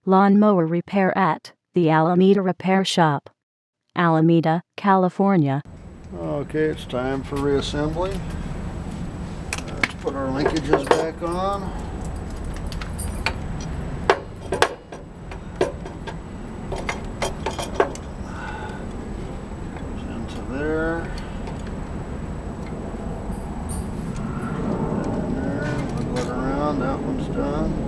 Lawn mower repair at the Alameda Repair Shop, Alameda, California. Okay, it's time for reassembly. Let's put our linkages back on. Goes into there. There, wiggle it around, that one's done.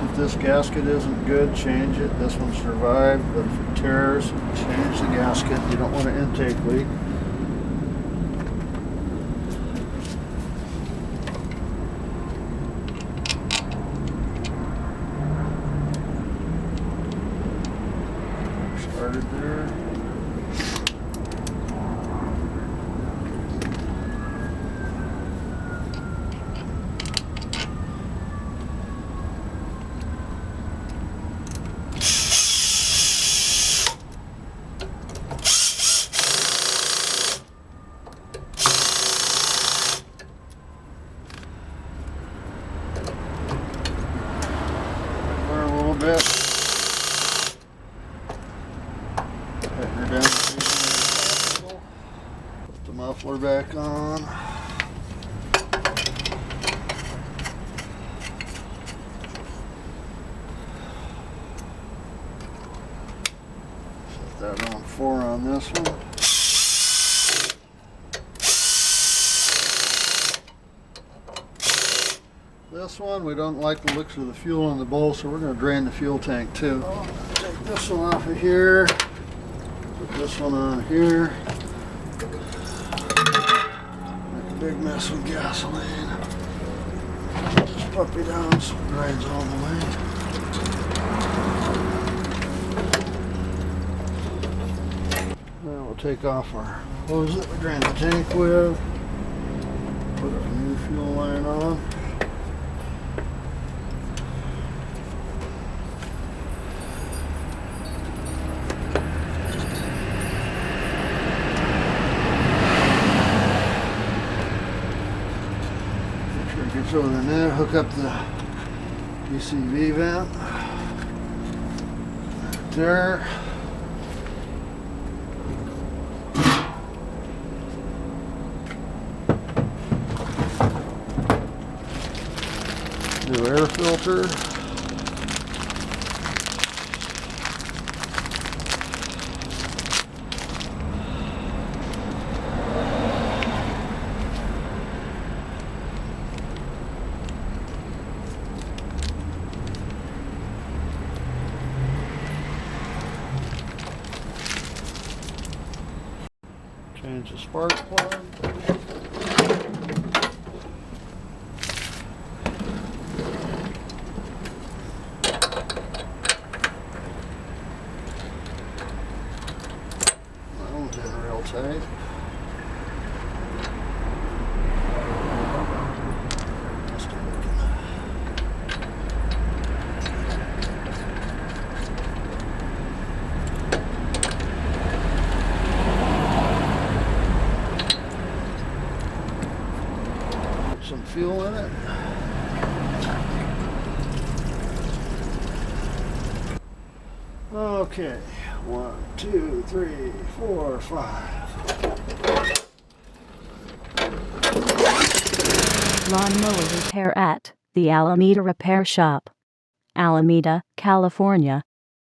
If this gasket isn't good, change it. This one survived, but if it tears, change the gasket. You don't want an intake leak. Started there. Bit. Tighten her down as possible. Put the muffler back on. Set that on 4 on this one. This one, we don't like the looks of the fuel in the bowl, so we're going to drain the fuel tank too. Take this one off of here, put this one on here. Make a big mess with gasoline. Put this puppy down so it drains all the way. Then we'll take off our hose that we drained the tank with. Put our new fuel line on. Gets over there, hook up the PCV vent. Right there. New air filter. Change the spark plug. That one's in real tight. Some fuel in it. Okay, 1, 2, 3, 4, 5. Lawn mower repair at the Alameda Repair Shop, Alameda, California.